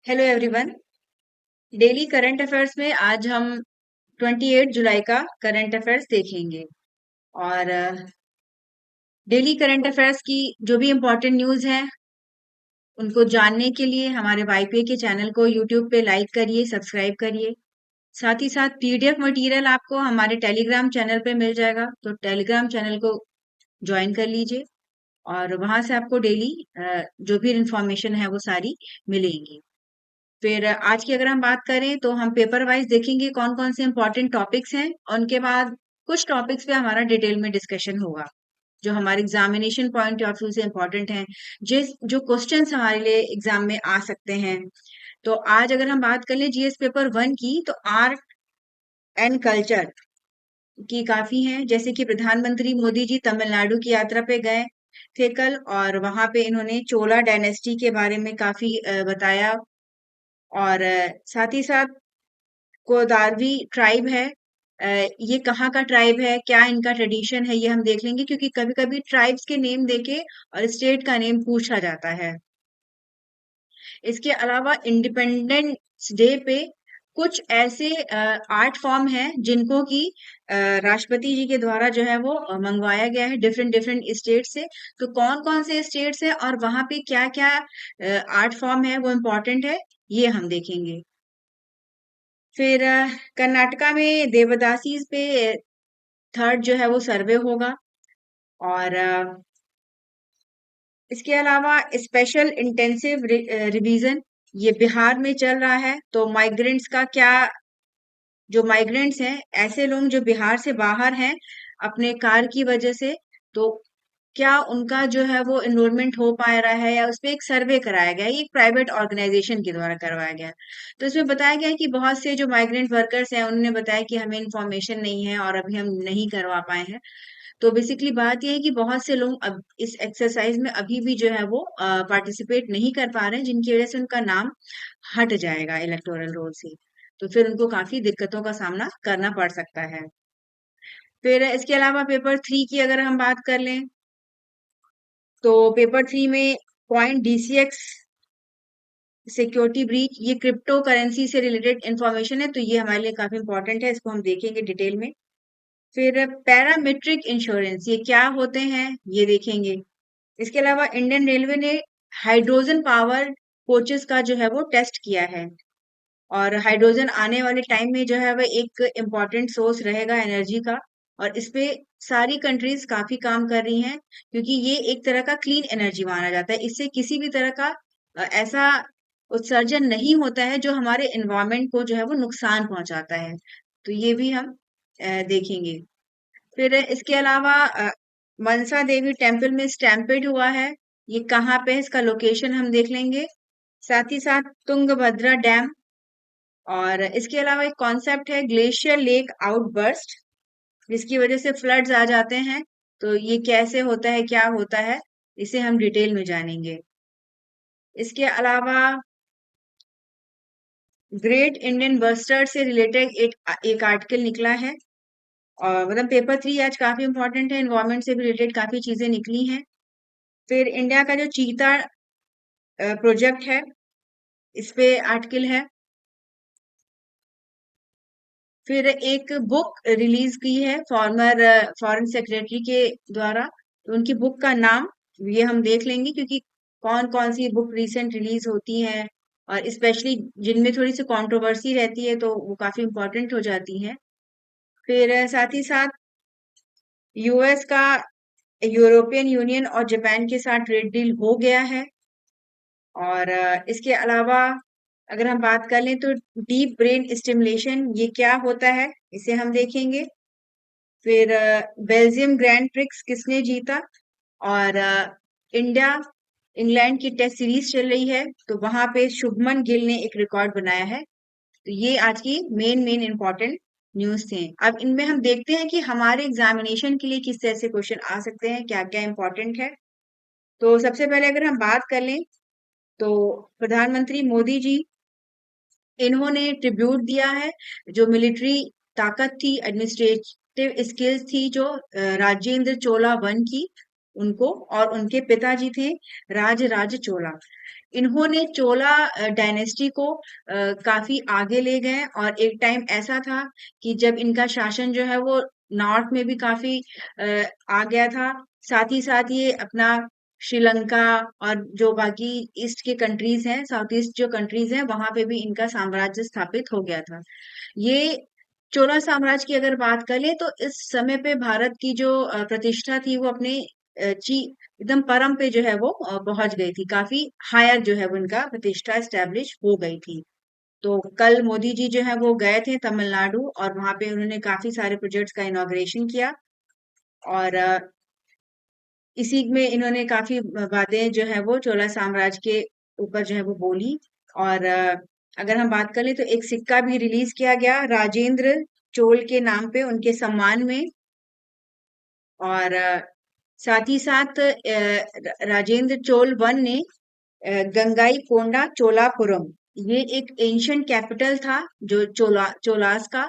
Hello everyone. Daily current affairs में आज हम 28 जुलाई का करंट अफेयर्स देखेंगे। और डेली करंट अफेयर्स की जो भी इम्पोर्टेंट न्यूज़ हैं उनको जानने के लिए हमारे वाईपीए के चैनल को यूट्यूब पे लाइक करिए, सब्सक्राइब करिए। साथ ही साथ पीडीएफ मटेरियल आपको हमारे टेलीग्राम चैनल पे मिल जाएगा, तो टेलीग्राम चैनल को ज्वाइन कर लीजिए और वहां से आपको डेली जो भी इंफॉर्मेशन है वो सारी मिलेंगी। फिर आज की अगर हम बात करें तो हम पेपर वाइज देखेंगे कौन कौन से इंपॉर्टेंट टॉपिक्स हैं। उनके बाद कुछ टॉपिक्स पे हमारा डिटेल में डिस्कशन होगा जो हमारे एग्जामिनेशन पॉइंट ऑफ व्यू से इंपॉर्टेंट हैं, जिस जो क्वेश्चंस हमारे लिए एग्जाम में आ सकते हैं। तो आज अगर हम बात कर लें जीएस पेपर 1 की, तो आर्ट एंड कल्चर की काफी हैं। जैसे कि प्रधानमंत्री मोदी जी तमिलनाडु की यात्रा पे गए थे कल, और वहां पे इन्होंने चोला डायनेस्टी के बारे में काफी बताया। और साथ ही साथ कोदारवी ट्राइब है। ये कहाँ का ट्राइब है, क्या इनका ट्रेडिशन है, ये हम देख लेंगे, क्योंकि कभी कभी ट्राइब्स के नेम देके और स्टेट का नेम पूछा जाता है। इसके अलावा इंडिपेंडेंस डे पे कुछ ऐसे आर्ट फॉर्म हैं जिनको कि राष्ट्रपति जी के द्वारा जो है वो मंगवाया गया है डिफरेंट डिफरेंट स्टेट से। तो कौन कौन से स्टेट्स है और वहां पे क्या क्या आर्ट फॉर्म है वो इम्पोर्टेंट है, ये हम देखेंगे। फिर कर्नाटका में देवदासीज पे थर्ड जो है वो सर्वे होगा। और इसके अलावा स्पेशल इंटेंसिव रिवीजन ये बिहार में चल रहा है। तो माइग्रेंट्स का क्या, जो माइग्रेंट्स हैं, ऐसे लोग जो बिहार से बाहर हैं अपने कार की वजह से, तो क्या उनका जो है वो एनरोलमेंट हो पा रहा है, या उस पे एक सर्वे कराया गया है। ये एक प्राइवेट ऑर्गेनाइजेशन के द्वारा करवाया गया है। तो इसमें बताया गया है कि बहुत से जो माइग्रेंट वर्कर्स हैं उन्होंने बताया कि हमें इन्फॉर्मेशन नहीं है और अभी हम नहीं करवा पाए हैं। तो बेसिकली बात ये है कि बहुत से लोग अब इस एक्सरसाइज में अभी भी जो है वो पार्टिसिपेट नहीं कर पा रहे हैं, जिनकी वजह से उनका नाम हट जाएगा इलेक्टोरल रोल से। तो फिर उनको काफी दिक्कतों का सामना करना पड़ सकता है। फिर इसके अलावा पेपर 3 की अगर हम बात कर लें, तो पेपर 3 में पॉइंट डीसीएक्स सिक्योरिटी ब्रीच, ये क्रिप्टो करेंसी से रिलेटेड इंफॉर्मेशन है, तो ये हमारे लिए काफी इंपॉर्टेंट है, इसको हम देखेंगे डिटेल में। फिर पैरामीट्रिक इंश्योरेंस ये क्या होते हैं ये देखेंगे। इसके अलावा इंडियन रेलवे ने हाइड्रोजन पावर कोचेस का जो है वो टेस्ट किया है। और हाइड्रोजन आने वाले टाइम में जो है वह एक इम्पॉर्टेंट सोर्स रहेगा एनर्जी का। और इस पे सारी कंट्रीज काफी काम कर रही हैं, क्योंकि ये एक तरह का क्लीन एनर्जी माना जाता है। इससे किसी भी तरह का ऐसा उत्सर्जन नहीं होता है जो हमारे एनवायरनमेंट को जो है वो नुकसान पहुंचाता है। तो ये भी हम देखेंगे। फिर इसके अलावा मनसा देवी टेम्पल में स्टैम्पेड हुआ है, ये कहाँ पे है, इसका लोकेशन हम देख लेंगे। साथ ही साथ तुंगभद्रा डैम। और इसके अलावा एक कॉन्सेप्ट है ग्लेशियर लेक आउटबर्स्ट, जिसकी वजह से फ्लड्स आ जाते हैं। तो ये कैसे होता है, क्या होता है, इसे हम डिटेल में जानेंगे। इसके अलावा ग्रेट इंडियन बस्टर्ड से रिलेटेड एक आर्टिकल निकला है। और मतलब पेपर 3 आज काफी इंपॉर्टेंट है, एनवायरमेंट से भी रिलेटेड काफी चीजें निकली हैं। फिर इंडिया का जो चीता प्रोजेक्ट है, इस पे आर्टिकल है। फिर एक बुक रिलीज की है फॉर्मर फॉरेन सेक्रेटरी के द्वारा, तो उनकी बुक का नाम ये हम देख लेंगे, क्योंकि कौन कौन सी बुक रिसेंट रिलीज होती हैं और स्पेशली जिनमें थोड़ी सी कंट्रोवर्सी रहती है तो वो काफी इंपॉर्टेंट हो जाती हैं। फिर साथ ही साथ यूएस का यूरोपियन यूनियन और जापान के साथ ट्रेड डील हो गया है। और इसके अलावा अगर हम बात कर लें तो डीप ब्रेन स्टिमुलेशन ये क्या होता है, इसे हम देखेंगे। फिर बेल्जियम ग्रैंड प्रिक्स किसने जीता। और इंडिया इंग्लैंड की टेस्ट सीरीज चल रही है, तो वहां पे शुभमन गिल ने एक रिकॉर्ड बनाया है। तो ये आज की मेन मेन इंपॉर्टेंट न्यूज थे। अब इनमें हम देखते हैं कि हमारे एग्जामिनेशन के लिए किस तरह से क्वेश्चन आ सकते हैं, क्या क्या इंपॉर्टेंट है। तो सबसे पहले अगर हम बात कर लें, तो प्रधानमंत्री मोदी जी, इन्होंने ट्रिब्यूट दिया है जो मिलिट्री ताकत थी, एडमिनिस्ट्रेटिव स्किल्स थी, जो राजेंद्र चोला वन की, उनको। और उनके पिताजी थे राज राज चोला। इन्होंने चोला डायनेस्टी को काफी आगे ले गए और एक टाइम ऐसा था कि जब इनका शासन जो है वो नॉर्थ में भी काफी आ गया था। साथ ही साथ ये अपना श्रीलंका और जो बाकी ईस्ट के कंट्रीज हैं, साउथ ईस्ट जो कंट्रीज हैं, वहां पे भी इनका साम्राज्य स्थापित हो गया था। ये चोला साम्राज्य की अगर बात करें तो इस समय पे भारत की जो प्रतिष्ठा थी वो अपने ची एकदम परम पे जो है वो पहुंच गई थी। काफी हायर जो है वो इनका प्रतिष्ठा एस्टेब्लिश हो गई थी। तो कल मोदी जी जो है वो गए थे तमिलनाडु और वहां पे उन्होंने काफी सारे प्रोजेक्ट्स का इनॉग्रेशन किया और इसी में इन्होंने काफी बातें जो है वो चोला साम्राज्य के ऊपर जो है वो बोली। और अगर हम बात करें तो एक सिक्का भी रिलीज किया गया राजेंद्र चोल के नाम पे उनके सम्मान में। और साथ ही साथ राजेंद्र चोल वन ने गंगाई कोंडा चोलापुरम, ये एक एंशियंट कैपिटल था जो चोलास का,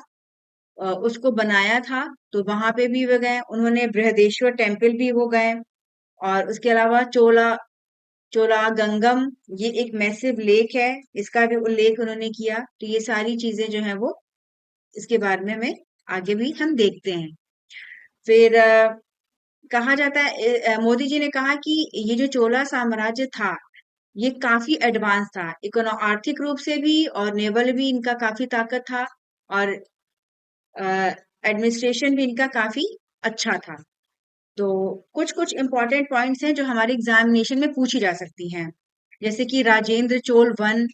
उसको बनाया था। तो वहां पे भी वो गए, उन्होंने बृहदेश्वर टेम्पल भी वो गए। और उसके अलावा चोला गंगम, ये एक मैसिव लेक है, इसका भी उल्लेख उन्होंने किया। तो ये सारी चीजें जो है वो इसके बारे में आगे भी हम देखते हैं। फिर कहा जाता है मोदी जी ने कहा कि ये जो चोला साम्राज्य था ये काफी एडवांस था, आर्थिक रूप से भी और नेवल भी इनका काफी ताकत था और एडमिनिस्ट्रेशन भी इनका काफी अच्छा था। तो कुछ कुछ इंपॉर्टेंट पॉइंट्स हैं जो हमारे एग्जामिनेशन में पूछी जा सकती हैं, जैसे कि राजेंद्र चोल वन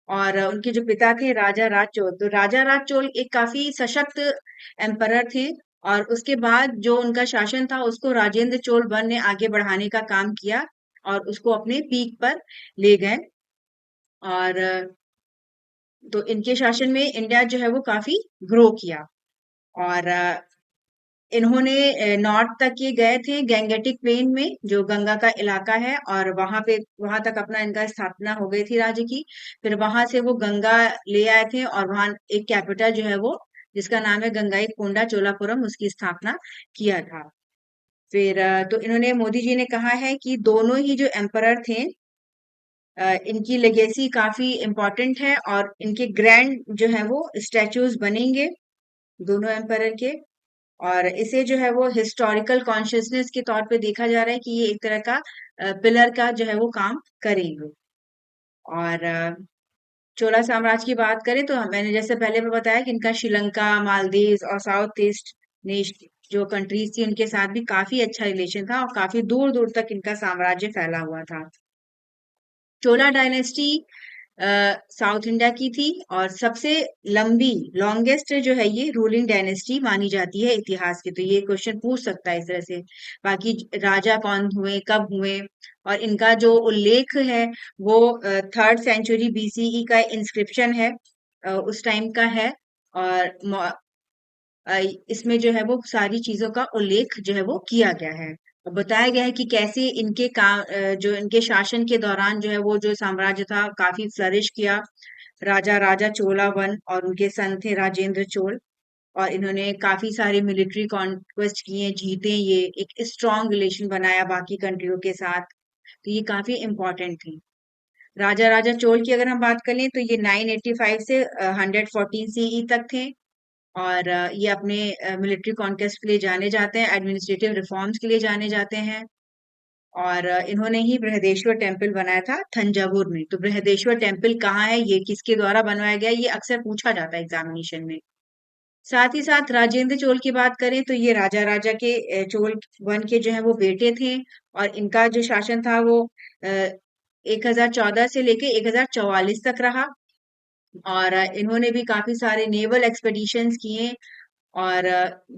और उनके जो पिता थे राजा राज चोल। तो राजा राज चोल एक काफी सशक्त एम्परर थे और उसके बाद जो उनका शासन था उसको राजेंद्र चोल वन ने आगे बढ़ाने का काम किया और उसको अपने पीक पर ले गए। और तो इनके शासन में इंडिया जो है वो काफी ग्रो किया। और इन्होंने नॉर्थ तक ये गए थे गैंगेटिक प्लेन में जो गंगा का इलाका है, और वहां तक अपना इनका स्थापना हो गई थी राज्य की। फिर वहां से वो गंगा ले आए थे और वहां एक कैपिटल जो है वो जिसका नाम है गंगाई कोंडा चोलापुरम, उसकी स्थापना किया था। फिर तो इन्होंने मोदी जी ने कहा है कि दोनों ही जो एम्परर थे इनकी लेगेसी काफी इम्पोर्टेंट है और इनके ग्रैंड जो है वो स्टैचूज बनेंगे दोनों एम्परर के। और इसे जो है वो हिस्टोरिकल कॉन्शियसनेस के तौर पे देखा जा रहा है कि ये एक तरह का पिलर का जो है वो काम करेंगे। और चोला साम्राज्य की बात करें तो मैंने जैसे पहले भी बताया कि इनका श्रीलंका, मालदीव और साउथ ईस्ट नेश जो कंट्रीज थी उनके साथ भी काफी अच्छा रिलेशन था और काफी दूर दूर तक इनका साम्राज्य फैला हुआ था। चोला डायनेस्टी साउथ इंडिया की थी और सबसे लंबी लॉन्गेस्ट जो है ये रूलिंग डायनेस्टी मानी जाती है इतिहास की। तो ये क्वेश्चन पूछ सकता है इस तरह से। बाकी राजा कौन हुए, कब हुए, और इनका जो उल्लेख है वो 3rd सेंचुरी BCE का इंस्क्रिप्शन है, उस टाइम का है। और इसमें जो है वो सारी चीजों का उल्लेख जो है वो किया गया है और बताया गया है कि कैसे इनके काम जो इनके शासन के दौरान जो है वो जो साम्राज्य था काफी फ्लरिश किया। राजा राजा चोला वन और उनके सन थे राजेंद्र चोल, और इन्होंने काफी सारे मिलिट्री कॉन्क्वेस्ट किए, जीते, ये एक स्ट्रॉन्ग रिलेशन बनाया बाकी कंट्रियों के साथ। तो ये काफी इम्पोर्टेंट थी। राजा राजा चोल की अगर हम बात करें तो ये 985 से 114 CE तक थे। और ये अपने मिलिट्री कॉन्केस्ट के लिए जाने जाते हैं, एडमिनिस्ट्रेटिव रिफॉर्म्स के लिए जाने जाते हैं। और इन्होंने ही बृहदेश्वर टेम्पल बनाया था थंजावुर में। तो बृहदेश्वर टेम्पल कहाँ है, ये किसके द्वारा बनवाया गया, ये अक्सर पूछा जाता है एग्जामिनेशन में। साथ ही साथ राजेंद्र चोल की बात करें तो ये राजा राजा के चोल वन के जो है वो बेटे थे और इनका जो शासन था वो 1014 से लेके 1044 तक रहा। और इन्होंने भी काफी सारे नेवल एक्सपेडिशंस किए और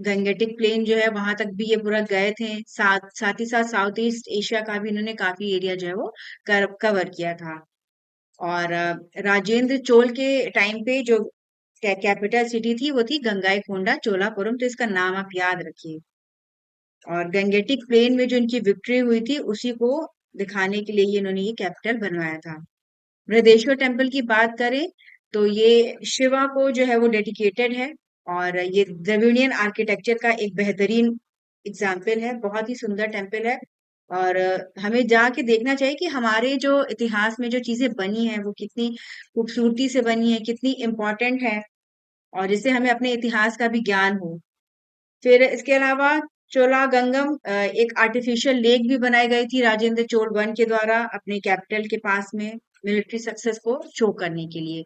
गंगेटिक प्लेन जो है वहां तक भी ये पूरा गए थे। साथ ही साथ साउथ ईस्ट एशिया का भी इन्होंने काफी एरिया जो है वो कवर किया था। और राजेंद्र चोल के टाइम पे जो कैपिटल सिटी थी वो थी गंगाईकोंडा चोलापुरम, तो इसका नाम आप याद रखिए। और गंगेटिक प्लेन में जो इनकी विक्ट्री हुई थी उसी को दिखाने के लिए ही इन्होंने ये कैपिटल बनवाया था। बृहदेश्वर टेम्पल की बात करें तो ये शिवा को जो है वो डेडिकेटेड है और ये द्रविडियन आर्किटेक्चर का एक बेहतरीन एग्जाम्पल है, बहुत ही सुंदर टेम्पल है। और हमें जाके देखना चाहिए कि हमारे जो इतिहास में जो चीजें बनी हैं वो कितनी खूबसूरती से बनी है, कितनी इम्पोर्टेंट है, और जिससे हमें अपने इतिहास का भी ज्ञान हो। फिर इसके अलावा चोलागंगम एक आर्टिफिशियल लेक भी बनाई गई थी राजेंद्र चोल वन के द्वारा अपने कैपिटल के पास में, मिलिट्री सक्सेस को शो करने के लिए।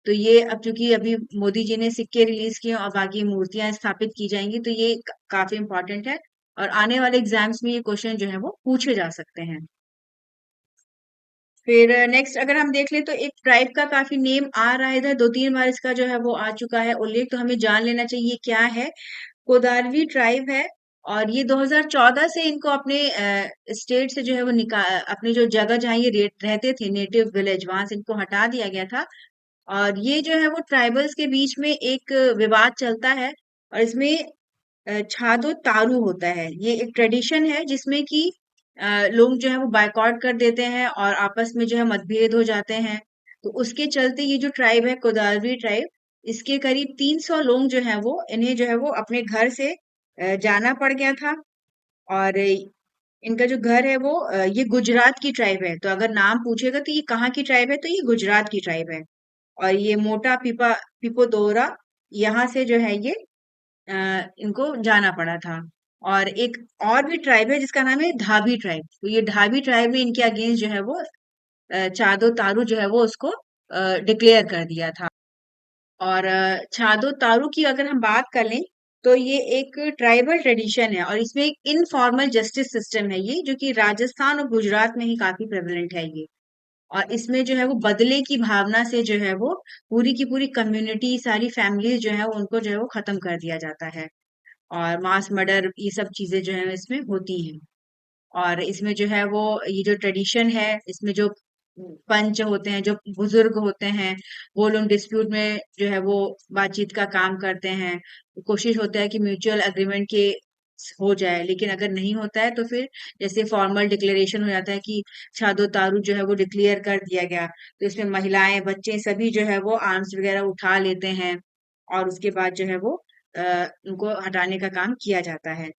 तो ये अब चूंकि अभी मोदी जी ने सिक्के रिलीज किए और बाकी मूर्तियां स्थापित की जाएंगी, तो ये काफी इंपॉर्टेंट है, और आने वाले एग्जाम्स में ये क्वेश्चन जो है वो पूछे जा सकते हैं। फिर नेक्स्ट अगर हम देख लें तो एक ट्राइब का काफी नेम आ रहा है इधर, 2-3 बार इसका जो है वो आ चुका है उल्लेख, तो हमें जान लेना चाहिए क्या है। कोदारवी ट्राइब है, और ये 2014 से इनको अपने स्टेट से जो है वो अपनी जो जगह जहाँ ये रहते थे, नेटिव विलेज, वहां से इनको हटा दिया गया था। और ये जो है वो ट्राइबल्स के बीच में एक विवाद चलता है, और इसमें छादो तारू होता है। ये एक ट्रेडिशन है जिसमें कि लोग जो है वो बायकॉट कर देते हैं और आपस में जो है मतभेद हो जाते हैं। तो उसके चलते ये जो ट्राइब है, कोदारवी ट्राइब, इसके करीब 300 लोग जो है वो, इन्हें जो है वो अपने घर से जाना पड़ गया था। और इनका जो घर है वो ये गुजरात की ट्राइब है। तो अगर नाम पूछेगा तो ये कहाँ की ट्राइब है, तो ये गुजरात की ट्राइब है। और ये मोटा पिपोदोरा, यहाँ से जो है ये इनको जाना पड़ा था। और एक और भी ट्राइब है जिसका नाम है धाबी ट्राइब। तो ये धाबी ट्राइब ने इनके अगेंस्ट जो है वो चादो तारू जो है वो उसको डिक्लेयर कर दिया था। और छादो तारू की अगर हम बात कर लें तो ये एक ट्राइबल ट्रेडिशन है, और इसमें एक इनफॉर्मल जस्टिस सिस्टम है ये, जो कि राजस्थान और गुजरात में ही काफी प्रेवलेंट है ये। और इसमें जो है वो बदले की भावना से जो है वो पूरी की पूरी कम्युनिटी, सारी फैमिलीज जो है उनको जो है वो खत्म कर दिया जाता है, और मास मर्डर, ये सब चीजें जो है इसमें होती हैं। और इसमें जो है वो ये जो ट्रेडिशन है, इसमें जो पंच होते हैं, जो बुजुर्ग होते हैं, वो लोग डिस्प्यूट में जो है वो बातचीत का काम करते हैं। कोशिश होता है कि म्यूचुअल एग्रीमेंट के हो जाए, लेकिन अगर नहीं होता है तो फिर जैसे फॉर्मल डिक्लेरेशन हो जाता है कि छादो तारू जो है वो डिक्लेयर कर दिया गया, तो इसमें महिलाएं, बच्चे सभी जो है वो आर्म्स वगैरह उठा लेते हैं, और उसके बाद जो है वो उनको हटाने का काम किया जाता है,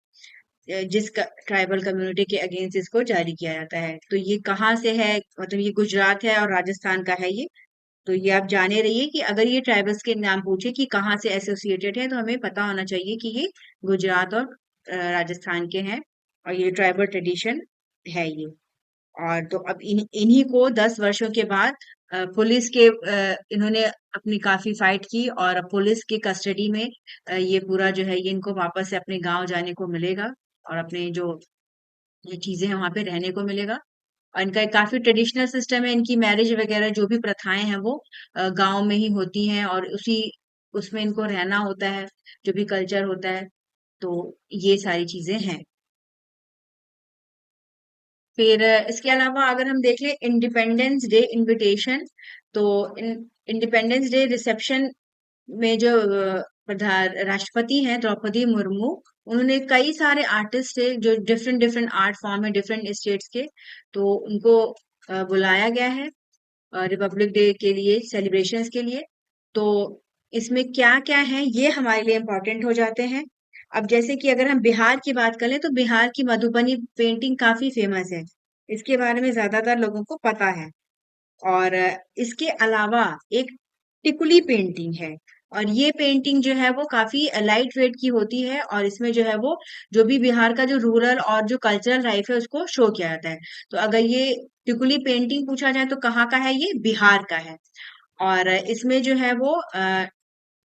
जिस ट्राइबल कम्युनिटी के अगेंस्ट इसको जारी किया जाता है। तो ये कहाँ से है, मतलब ये गुजरात है और राजस्थान का है ये। तो ये आप जाने रहिए कि अगर ये ट्राइबल्स के नाम पूछे कि कहाँ से एसोसिएटेड है, तो हमें पता होना चाहिए कि ये गुजरात और राजस्थान के हैं, और ये ट्राइबल ट्रेडिशन है ये। और तो अब इन्हीं को 10 वर्षों के बाद पुलिस के इन्होंने अपनी काफी फाइट की, और अब पुलिस की कस्टडी में ये पूरा जो है ये इनको वापस से अपने गांव जाने को मिलेगा, और अपने जो ये चीजें हैं वहां पे रहने को मिलेगा। और इनका एक काफी ट्रेडिशनल सिस्टम है, इनकी मैरिज वगैरह जो भी प्रथाएं हैं वो गांव में ही होती हैं, और उसी उसमें इनको रहना होता है, जो भी कल्चर होता है। तो ये सारी चीजें हैं। फिर इसके अलावा अगर हम देख लें इंडिपेंडेंस डे इनविटेशन, तो इंडिपेंडेंस डे रिसेप्शन में जो प्रधान राष्ट्रपति हैं द्रौपदी मुर्मू, उन्होंने कई सारे आर्टिस्ट थे जो डिफरेंट डिफरेंट आर्ट फॉर्म है डिफरेंट स्टेट्स के, तो उनको बुलाया गया है रिपब्लिक डे के लिए, सेलिब्रेशंस के लिए। तो इसमें क्या क्या है ये हमारे लिए इम्पोर्टेंट हो जाते हैं। अब जैसे कि अगर हम बिहार की बात करें तो बिहार की मधुबनी पेंटिंग काफी फेमस है, इसके बारे में ज्यादातर लोगों को पता है। और इसके अलावा एक टिकुली पेंटिंग है, और ये पेंटिंग जो है वो काफी लाइट वेट की होती है, और इसमें जो है वो जो भी बिहार का जो रूरल और जो कल्चरल लाइफ है उसको शो किया जाता है। तो अगर ये टिकुली पेंटिंग पूछा जाए तो कहाँ का है, ये बिहार का है। और इसमें जो है वो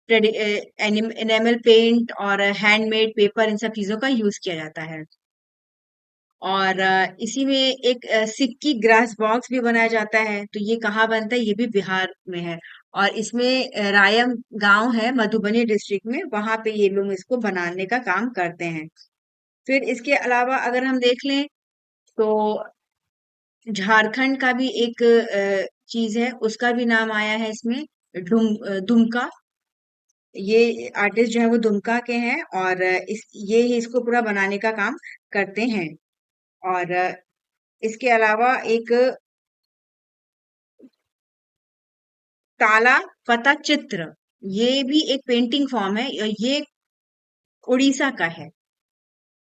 एनिमल पेंट और हैंडमेड पेपर, इन सब चीजों का यूज किया जाता है। और इसी में एक सिक्की ग्रास बॉक्स भी बनाया जाता है, तो ये कहाँ बनता है, ये भी बिहार में है। और इसमें रायम गांव है मधुबनी डिस्ट्रिक्ट में, वहां पे ये लोग इसको बनाने का काम करते हैं। फिर इसके अलावा अगर हम देख लें तो झारखंड का भी एक चीज है, उसका भी नाम आया है इसमें, दुमका। ये आर्टिस्ट जो है वो दुमका के हैं, और इस ये ही इसको पूरा बनाने का काम करते हैं। और इसके अलावा एक ताला पता चित्र, ये भी एक पेंटिंग फॉर्म है, ये उड़ीसा का है।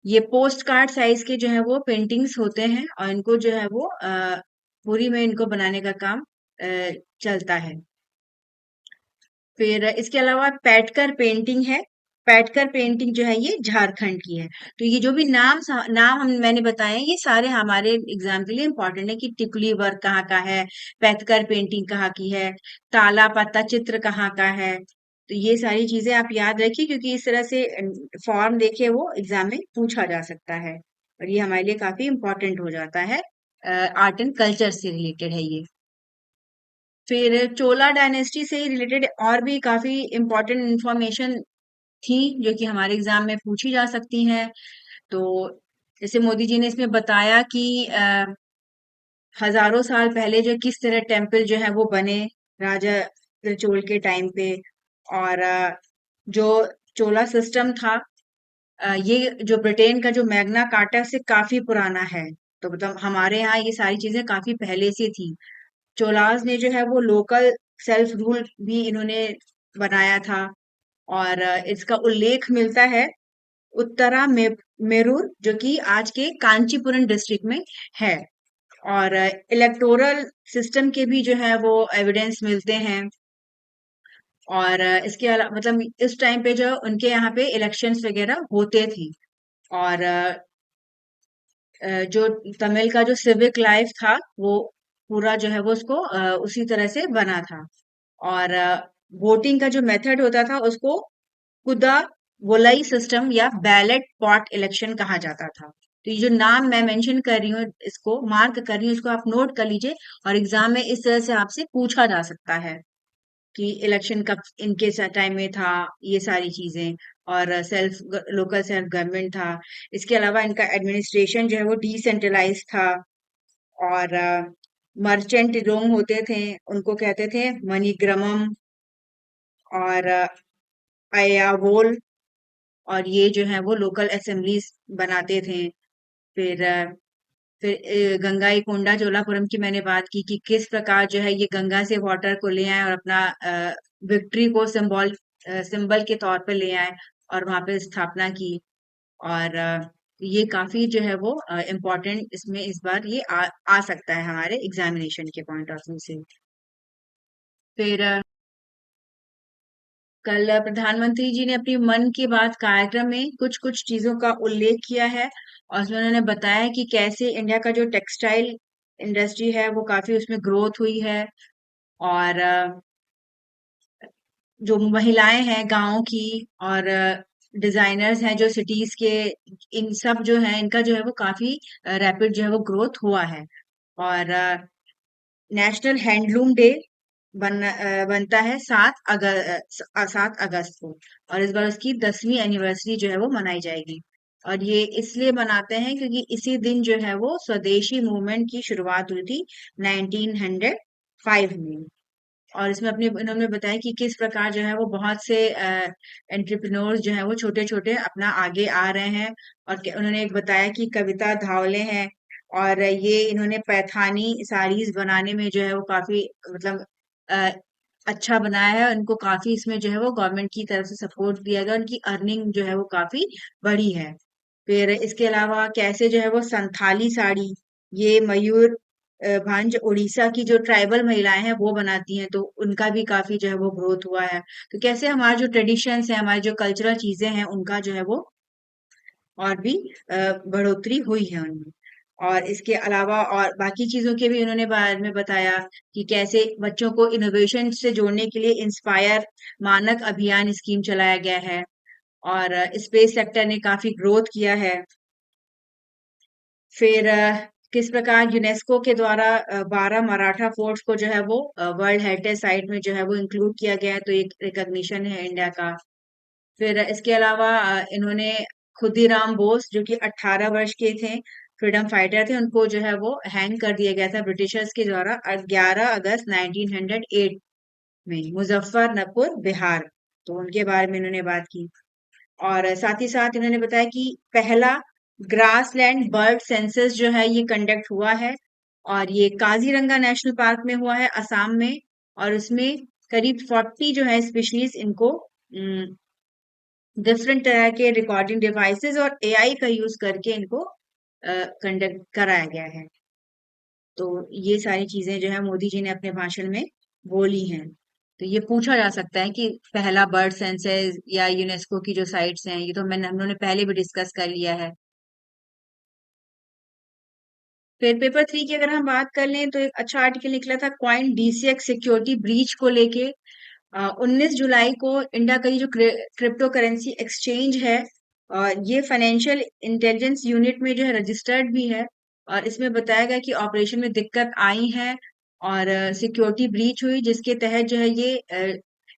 ये पोस्ट कार्ड साइज के जो है वो पेंटिंग्स होते हैं और इनको जो है वो पूरी में इनको बनाने का काम चलता है। फिर इसके अलावा पैटकर पेंटिंग है। पैटकर पेंटिंग जो है ये झारखंड की है। तो ये जो भी नाम हम मैंने बताए ये सारे हमारे एग्जाम के लिए इम्पोर्टेंट है कि टिकुली वर्क कहाँ का है, पैटकर पेंटिंग कहाँ की है, ताला पत्ता चित्र कहाँ का है। तो ये सारी चीजें आप याद रखिए क्योंकि इस तरह से फॉर्म देखे वो एग्जाम में पूछा जा सकता है और ये हमारे लिए काफी इम्पोर्टेंट हो जाता है। आर्ट एंड कल्चर से रिलेटेड है ये। फिर चोला डायनेस्टी से रिलेटेड और भी काफी इम्पोर्टेंट इंफॉर्मेशन थी जो कि हमारे एग्जाम में पूछी जा सकती हैं। तो जैसे मोदी जी ने इसमें बताया कि हजारों साल पहले जो किस तरह टेम्पल जो है वो बने राजा चोल के टाइम पे। और जो चोला सिस्टम था, ये जो ब्रिटेन का जो मैग्ना कार्टा से काफी पुराना है। तो मतलब हमारे यहाँ ये सारी चीजें काफी पहले से थी। चोलास ने जो है वो लोकल सेल्फ रूल भी इन्होंने बनाया था। और इसका उल्लेख मिलता है उत्तरा मेरूर जो कि आज के कांचीपुरम डिस्ट्रिक्ट में है। और इलेक्टोरल सिस्टम के भी जो है वो एविडेंस मिलते हैं। और इसके अलावा मतलब इस टाइम पे जो उनके यहाँ पे इलेक्शंस वगैरह होते थे। और जो तमिल का जो सिविक लाइफ था वो पूरा जो है वो उसको उसी तरह से बना था। और वोटिंग का जो मेथड होता था उसको कुदा वोलाई सिस्टम या बैलेट पॉट इलेक्शन कहा जाता था। तो ये जो नाम मैं मेंशन कर रही हूँ इसको मार्क कर रही हूँ इसको आप नोट कर लीजिए और एग्जाम में इस तरह से आपसे पूछा जा सकता है कि इलेक्शन कब इनके टाइम में था, ये सारी चीजें। और सेल्फ लोकल सेल्फ गवर्नमेंट था। इसके अलावा इनका एडमिनिस्ट्रेशन जो है वो डिसेंट्रलाइज था। और मर्चेंट लोग होते थे उनको कहते थे मनीग्रामम और अयावोल। और ये जो है वो लोकल असेंबलीज बनाते थे। फिर गंगाई कोंडा चोलापुरम की मैंने बात की कि किस प्रकार जो है ये गंगा से वाटर को ले आए और अपना विक्ट्री को सिंबल के तौर पे ले आए और वहां पे स्थापना की। और ये काफी जो है वो इम्पोर्टेंट इसमें इस बार ये आ सकता है हमारे एग्जामिनेशन के पॉइंट ऑफ व्यू से। फिर कल प्रधानमंत्री जी ने अपनी मन की बात कार्यक्रम में कुछ कुछ चीजों का उल्लेख किया है और उसमें उन्होंने बताया कि कैसे इंडिया का जो टेक्सटाइल इंडस्ट्री है वो काफी उसमें ग्रोथ हुई है। और जो महिलाएं हैं गांव की और डिजाइनर्स हैं जो सिटीज के, इन सब जो है इनका जो है वो काफी रैपिड जो है वो ग्रोथ हुआ है। और नेशनल हैंडलूम डे बनता है 7 अगस्त को। और इस बार उसकी 10वीं एनिवर्सरी जो है वो मनाई जाएगी। और ये इसलिए मनाते हैं क्योंकि इसी दिन जो है वो स्वदेशी मूवमेंट की शुरुआत हुई थी 1905 में। और इसमें अपने इन्होंने बताया कि किस प्रकार जो है वो बहुत से एंटरप्रेन्योर्स जो है वो छोटे छोटे अपना आगे आ रहे हैं। और उन्होंने एक बताया कि कविता धावले हैं और ये इन्होंने पैठानी साड़ीज बनाने में जो है वो काफी मतलब अ, अच्छा बनाया है। उनको काफी इसमें जो है वो गवर्नमेंट की तरफ से सपोर्ट दिया गया, उनकी अर्निंग जो है वो काफी बढ़ी है। फिर इसके अलावा कैसे जो है वो संथाली साड़ी, ये मयूर भंज उड़ीसा की जो ट्राइबल महिलाएं हैं वो बनाती हैं तो उनका भी काफी जो है वो ग्रोथ हुआ है। तो कैसे हमारे जो ट्रेडिशंस है हमारी जो कल्चरल चीजें हैं उनका जो है वो और भी बढ़ोतरी हुई है उनमें। और इसके अलावा और बाकी चीजों के भी उन्होंने बारे में बताया कि कैसे बच्चों को इनोवेशन से जोड़ने के लिए इंस्पायर मानक अभियान स्कीम चलाया गया है। और स्पेस सेक्टर ने काफी ग्रोथ किया है। फिर किस प्रकार यूनेस्को के द्वारा 12 मराठा फोर्ट्स को जो है वो वर्ल्ड हेरिटेज साइट में जो है वो इंक्लूड किया गया है, तो एक रिकॉग्निशन है इंडिया का। फिर इसके अलावा इन्होंने खुदीराम बोस जो कि 18 वर्ष के थे, फ्रीडम फाइटर थे, उनको जो है वो हैंग कर दिया गया था ब्रिटिशर्स के द्वारा 11 अगस्त 1908 में मुजफ्फरनगर बिहार। तो उनके बारे में इन्होंने बात की। और साथ ही साथ इन्होंने बताया कि पहला ग्रासलैंड बर्ड सेंसस जो है ये कंडक्ट हुआ है और ये काजीरंगा नेशनल पार्क में हुआ है असम में। और उसमें करीब 40 जो है स्पीशीज इनको डिफरेंट तरह के रिकॉर्डिंग डिवाइसेस और एआई का यूज करके इनको कंडक्ट कराया गया है। तो ये सारी चीजें जो है मोदी जी ने अपने भाषण में बोली हैं। तो ये पूछा जा सकता है कि पहला बर्ड सेंसस या यूनेस्को की जो साइट्स हैं, ये तो मैंने हम लोगों ने पहले भी डिस्कस कर लिया है। फिर पेपर 3 की अगर हम बात कर लें तो एक अच्छा आर्टिकल निकला था क्वाइन डीसीएक्स सिक्योरिटी ब्रीच को लेके। 19 जुलाई को इंडिया का ये जो क्रिप्टो करेंसी एक्सचेंज है, ये फाइनेंशियल इंटेलिजेंस यूनिट में जो है रजिस्टर्ड भी है। और इसमें बताया गया कि ऑपरेशन में दिक्कत आई है और सिक्योरिटी ब्रीच हुई, जिसके तहत जो है ये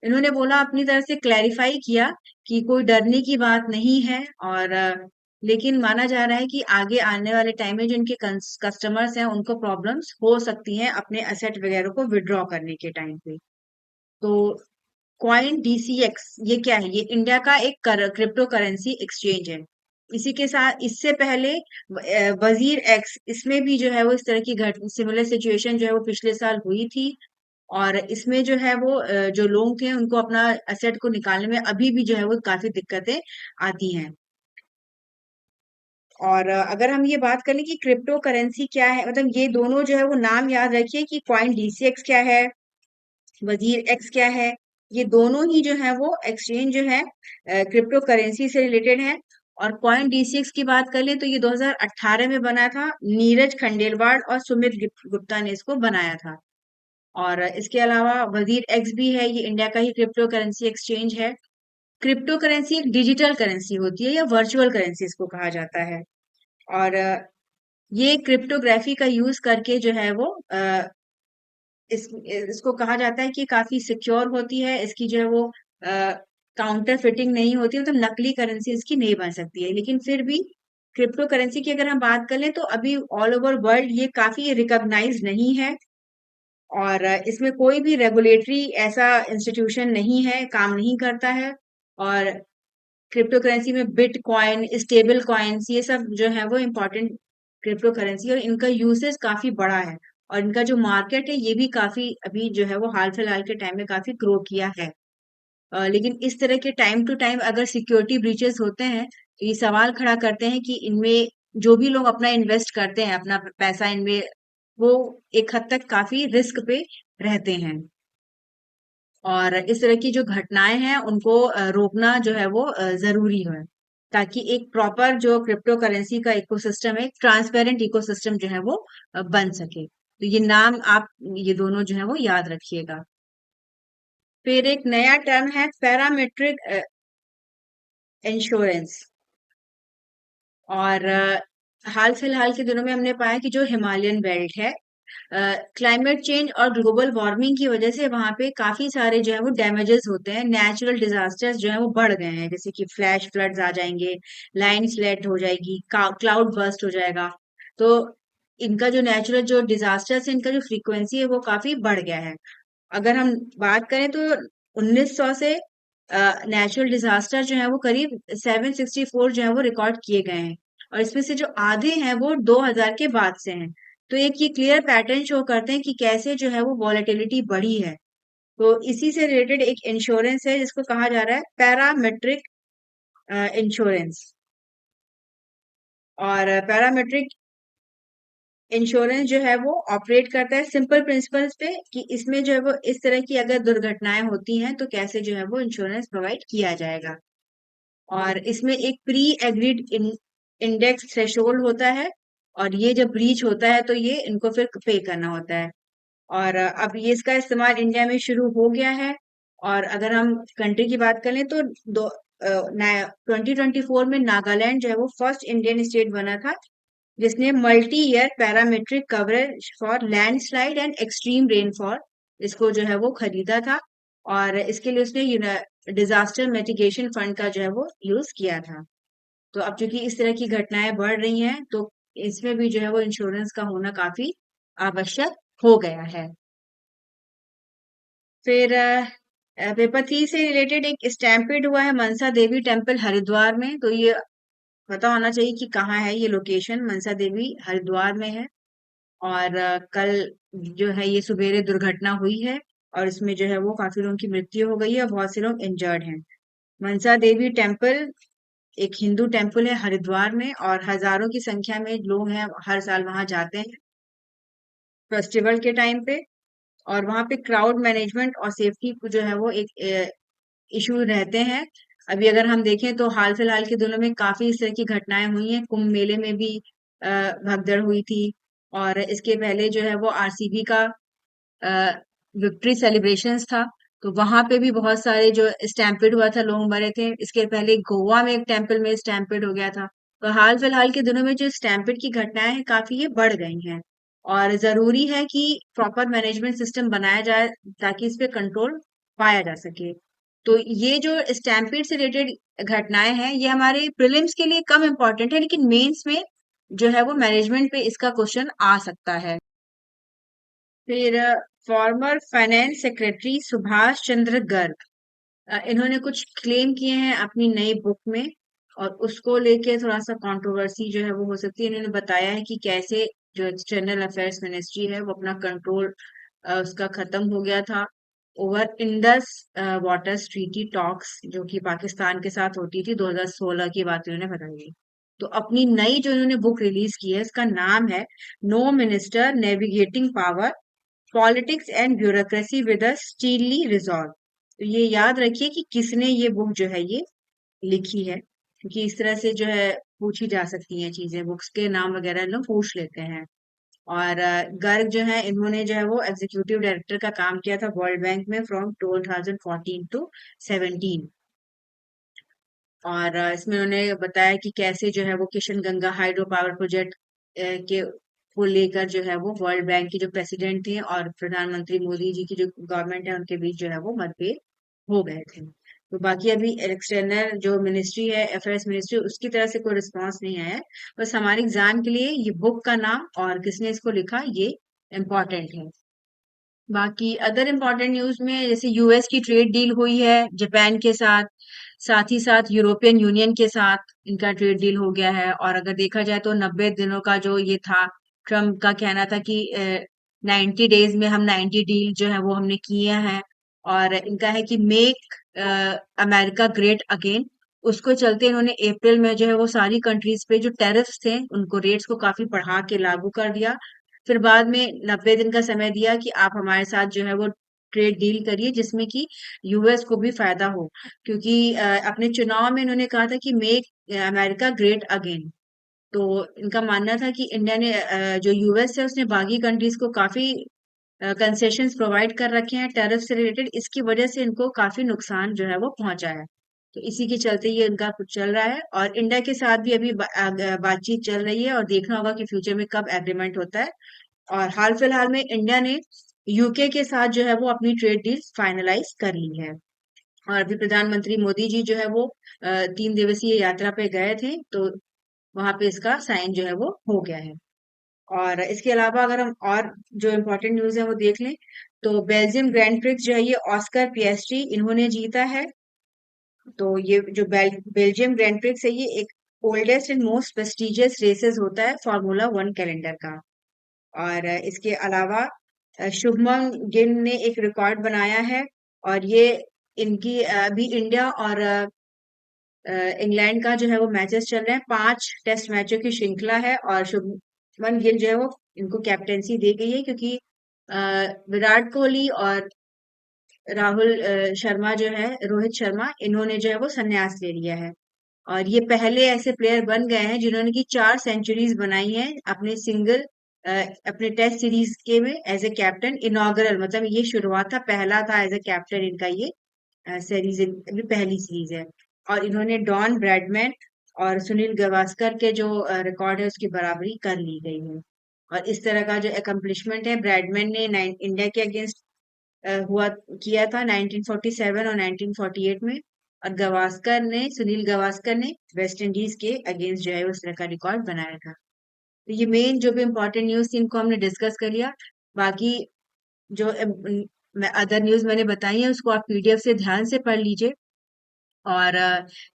इन्होंने बोला अपनी तरफ से क्लैरिफाई किया कि कोई डरने की बात नहीं है। और लेकिन माना जा रहा है कि आगे आने वाले टाइम में जो इनके कस्टमर्स हैं उनको प्रॉब्लम्स हो सकती हैं अपने एसेट वगैरह को विड्रॉ करने के टाइम पे। तो क्वाइन डीसीएक्स ये क्या है? ये इंडिया का एक क्रिप्टो करेंसी एक्सचेंज है। इसी के साथ इससे पहले वजीर एक्स, इसमें भी जो है वो इस तरह की घट सिमिलर सिचुएशन जो है वो पिछले साल हुई थी। और इसमें जो है वो जो लोग थे उनको अपना एसेट को निकालने में अभी भी जो है वो काफी दिक्कतें आती हैं। और अगर हम ये बात करें कि क्रिप्टो करेंसी क्या है, मतलब ये दोनों जो है वो नाम याद रखिए कि क्वाइन डीसीएक्स क्या है, वजीर एक्स क्या है। ये दोनों ही जो है वो एक्सचेंज जो है क्रिप्टो करेंसी से रिलेटेड है। और कॉइन डीसीएक्स की बात कर ले तो ये 2018 में बना था। नीरज खंडेलवाल और सुमित गुप्ता ने इसको बनाया था। और इसके अलावा वजीर एक्स भी है, ये इंडिया का ही क्रिप्टो करेंसी एक्सचेंज है। क्रिप्टो करेंसी एक डिजिटल करेंसी होती है या वर्चुअल करेंसी इसको कहा जाता है। और ये क्रिप्टोग्राफी का यूज करके जो है वो इसको कहा जाता है कि काफी सिक्योर होती है। इसकी जो है वो काउंटर फिटिंग नहीं होती, मतलब नकली करेंसी इसकी नहीं बन सकती है। लेकिन फिर भी क्रिप्टो करेंसी की अगर हम बात कर लें तो अभी ऑल ओवर वर्ल्ड ये काफी रिकॉग्नाइज नहीं है। और इसमें कोई भी रेगुलेटरी ऐसा इंस्टीट्यूशन नहीं है, काम नहीं करता है। और क्रिप्टो करेंसी में बिटकॉइन, स्टेबल कॉइन्स, ये सब जो है वो इम्पोर्टेंट क्रिप्टो करेंसी, और इनका यूसेज काफी बड़ा है। और इनका जो मार्केट है ये भी काफी अभी जो है वो हाल फिलहाल के टाइम में काफी ग्रो किया है। लेकिन इस तरह के टाइम टू टाइम अगर सिक्योरिटी ब्रीचेस होते हैं तो ये सवाल खड़ा करते हैं कि इनमें जो भी लोग अपना इन्वेस्ट करते हैं, अपना पैसा इनमें, वो एक हद तक काफी रिस्क पे रहते हैं। और इस तरह की जो घटनाएं हैं उनको रोकना जो है वो जरूरी है, ताकि एक प्रॉपर जो क्रिप्टो करेंसी का इकोसिस्टम है, ट्रांसपेरेंट इकोसिस्टम जो है वो बन सके। तो ये नाम आप ये दोनों जो है वो याद रखिएगा। फिर एक नया टर्म है पैरामेट्रिक इंश्योरेंस। और हाल फिलहाल के दिनों में हमने पाया कि जो हिमालयन बेल्ट है, क्लाइमेट चेंज और ग्लोबल वार्मिंग की वजह से वहां पे काफी सारे जो है वो डैमेजेस होते हैं, नेचुरल डिजास्टर्स जो है वो बढ़ गए हैं, जैसे कि फ्लैश फ्लड्स आ जाएंगे, लैंड स्लाइड हो जाएगी, क्लाउड बर्स्ट हो जाएगा। तो इनका जो नेचुरल जो डिजास्टर्स है, इनका जो फ्रीक्वेंसी है वो काफी बढ़ गया है। अगर हम बात करें तो 1900 से नेचुरल डिजास्टर जो है वो करीब 764 जो है वो रिकॉर्ड किए गए हैं। और इसमें से जो आधे हैं वो 2000 के बाद से हैं। तो एक ये क्लियर पैटर्न शो करते हैं कि कैसे जो है वो वॉलेटिलिटी बढ़ी है। तो इसी से रिलेटेड एक इंश्योरेंस है जिसको कहा जा रहा है पैरामेट्रिक इंश्योरेंस। और पैरामेट्रिक इंश्योरेंस जो है वो ऑपरेट करता है सिंपल प्रिंसिपल्स पे, कि इसमें जो है वो इस तरह की अगर दुर्घटनाएं होती हैं तो कैसे जो है वो इंश्योरेंस प्रोवाइड किया जाएगा। और इसमें एक प्री एग्रीड इंडेक्स थ्रेशोल्ड होता है। और ये जब ब्रीच होता है तो ये इनको फिर पे करना होता है। और अब ये इसका इस्तेमाल इंडिया में शुरू हो गया है। और अगर हम कंट्री की बात करें तो 2024 में नागालैंड जो है वो फर्स्ट इंडियन स्टेट बना था जिसने multi year parametric coverage for landslide and extreme rainfall इसको जो है वो खरीदा था। और इसके लिए उसने डिजास्टर मिटिगेशन फंड का जो है वो यूज किया था। तो अब चूंकि इस तरह की घटनाएं बढ़ रही हैं तो इसमें भी जो है वो इंश्योरेंस का होना काफी आवश्यक हो गया है। फिर पेपर 3 से रिलेटेड एक स्टैम्पेड हुआ है मनसा देवी टेम्पल हरिद्वार में। तो ये पता होना चाहिए कि कहाँ है ये लोकेशन। मनसा देवी हरिद्वार में है। और कल जो है ये सुबेरे दुर्घटना हुई है और इसमें जो है वो काफी लोगों की मृत्यु हो गई है और बहुत से लोग इंजर्ड हैं। मनसा देवी टेम्पल एक हिंदू टेम्पल है हरिद्वार में, और हजारों की संख्या में लोग हैं हर साल वहां जाते हैं फेस्टिवल के टाइम पे। और वहां पे क्राउड मैनेजमेंट और सेफ्टी जो है वो एक इशू रहते हैं। अभी अगर हम देखें तो हाल फिलहाल के दिनों में काफी इस तरह की घटनाएं हुई हैं। कुंभ मेले में भी भगदड़ हुई थी, और इसके पहले जो है वो आरसीबी का विक्ट्री सेलिब्रेशंस था, तो वहां पे भी बहुत सारे जो स्टैम्पेड हुआ था, लोग मरे थे। इसके पहले गोवा में एक टेम्पल में स्टैम्पेड हो गया था। तो हाल फिलहाल के दिनों में जो स्टैम्पेड की घटनाएं हैं काफी ये बढ़ गई हैं, और जरूरी है कि प्रॉपर मैनेजमेंट सिस्टम बनाया जाए ताकि इस पे कंट्रोल पाया जा सके। तो ये जो स्टैम्पेड से रिलेटेड घटनाएं हैं ये हमारे प्रीलिम्स के लिए कम इम्पोर्टेंट है, लेकिन मेंस में जो है वो मैनेजमेंट पे इसका क्वेश्चन आ सकता है। फिर former finance secretary Subhash Chandra Garg, इन्होंने कुछ क्लेम किए हैं अपनी नई बुक में, और उसको लेके थोड़ा सा कंट्रोवर्सी जो है वो हो सकती है। इन्होंने बताया है कि कैसे जो एक्सटर्नल अफेयर्स मिनिस्ट्री है वो अपना कंट्रोल उसका खत्म हो गया था over Indus waters treaty talks, जो कि पाकिस्तान के साथ होती थी। 2016 की बात इन्होंने बताई। तो अपनी नई जो इन्होंने बुक रिलीज की है इसका नाम है no minister navigating power, politics and bureaucracy with a steely resolve. तो ये याद रखिए कि किसने ये बुक जो है ये लिखी है, क्योंकि इस तरह से जो है पूछी जा सकती हैं चीजें, बुक्स के नाम वगैरह लोग पूछ लेते हैं। और गर्ग जो है इन्होंने जो है वो एग्जीक्यूटिव डायरेक्टर का काम किया था वर्ल्ड बैंक में फ्रॉम 2014 टू 17। और इसमें उन्होंने बताया कि कैसे जो है वो Kishan Ganga hydro power project के को लेकर जो है वो वर्ल्ड बैंक के जो प्रेसिडेंट थे और प्रधानमंत्री मोदी जी की जो गवर्नमेंट है उनके बीच जो है वो मतभेद हो गए थे। तो बाकी अभी एक्सटर्नल जो मिनिस्ट्री है अफेयर्स मिनिस्ट्री उसकी तरफ से कोई रिस्पांस नहीं आया है। बस हमारे एग्जाम के लिए ये बुक का नाम और किसने इसको लिखा ये इम्पोर्टेंट है। बाकी अदर इम्पोर्टेंट न्यूज में जैसे यूएस की ट्रेड डील हुई है जापान के साथ, साथ ही साथ यूरोपियन यूनियन के साथ इनका ट्रेड डील हो गया है। और अगर देखा जाए तो 90 दिनों का जो ये था, ट्रम्प का कहना था कि 90 डेज में हम 90 डील जो है वो हमने किए हैं। और इनका है कि मेक अमेरिका ग्रेट अगेन, उसको चलते इन्होंने अप्रैल में जो है वो सारी कंट्रीज पे जो टैरिफ्स थे उनको रेट्स को काफी बढ़ा के लागू कर दिया। फिर बाद में 90 दिन का समय दिया कि आप हमारे साथ जो है वो ट्रेड डील करिए जिसमें कि यूएस को भी फायदा हो, क्योंकि अपने चुनाव में इन्होंने कहा था कि मेक अमेरिका ग्रेट अगेन। तो इनका मानना था कि इंडिया ने जो यूएस है उसने बाकी कंट्रीज को काफी कंसेशंस प्रोवाइड कर रखे हैं टैरिफ से रिलेटेड, इसकी वजह से इनको काफी नुकसान जो है वो पहुंचा है। तो इसी के चलते ये इनका कुछ चल रहा है, और इंडिया के साथ भी अभी बातचीत चल रही है, और देखना होगा कि फ्यूचर में कब एग्रीमेंट होता है। और हाल फिलहाल में इंडिया ने यूके के साथ जो है वो अपनी ट्रेड डील फाइनलाइज कर ली है। और अभी प्रधानमंत्री मोदी जी जो है वो 3 दिवसीय यात्रा पे गए थे, तो वहां पे इसका साइन जो है वो हो गया है। और इसके अलावा अगर हम और जो इम्पोर्टेंट न्यूज है वो देख लें, तो बेल्जियम ग्रैंड प्रिक्स जो है ये ऑस्कर पिएस्ट्री इन्होंने जीता है। तो ये जो बेल्जियम ग्रैंड प्रिक्स है ये एक oldest and most prestigious races होता है फार्मूला वन कैलेंडर का। और इसके अलावा शुभमन गिल ने एक रिकॉर्ड बनाया है, और ये इनकी अभी इंडिया और इंग्लैंड का जो है वो मैचेस चल रहे हैं, 5 टेस्ट मैचों की श्रृंखला है। और शुभमन गिल जो है वो इनको कैप्टेंसी दी गई है, क्योंकि विराट कोहली और राहुल शर्मा जो है रोहित शर्मा इन्होंने जो है वो संन्यास ले लिया है। और ये पहले ऐसे प्लेयर बन गए हैं जिन्होंने की 4 सेंचुरीज बनाई हैं अपने सिंगल अपने टेस्ट सीरीज के में एज ए कैप्टन इनॉग्रल, मतलब ये शुरुआत था, पहला था एज ए कैप्टन इनका ये सीरीज, अभी पहली सीरीज है। और इन्होंने डॉन ब्रैडमैन और सुनील गावस्कर के जो रिकॉर्ड है उसकी बराबरी कर ली गई है। और इस तरह का जो एकम्प्लिशमेंट है ब्रैडमैन ने इंडिया के अगेंस्ट हुआ किया था 1947 और 1948 में। और सुनील गावस्कर ने वेस्ट इंडीज के अगेंस्ट जो है उस तरह का रिकॉर्ड बनाया था। तो ये मेन जो भी इम्पोर्टेंट न्यूज थी इनको हमने डिस्कस कर लिया। बाकी जो अदर न्यूज मैंने बताई है उसको आप पीडीएफ से ध्यान से पढ़ लीजिए, और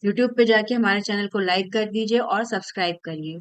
यूट्यूब पे जाके हमारे चैनल को लाइक कर दीजिए और सब्सक्राइब करिए।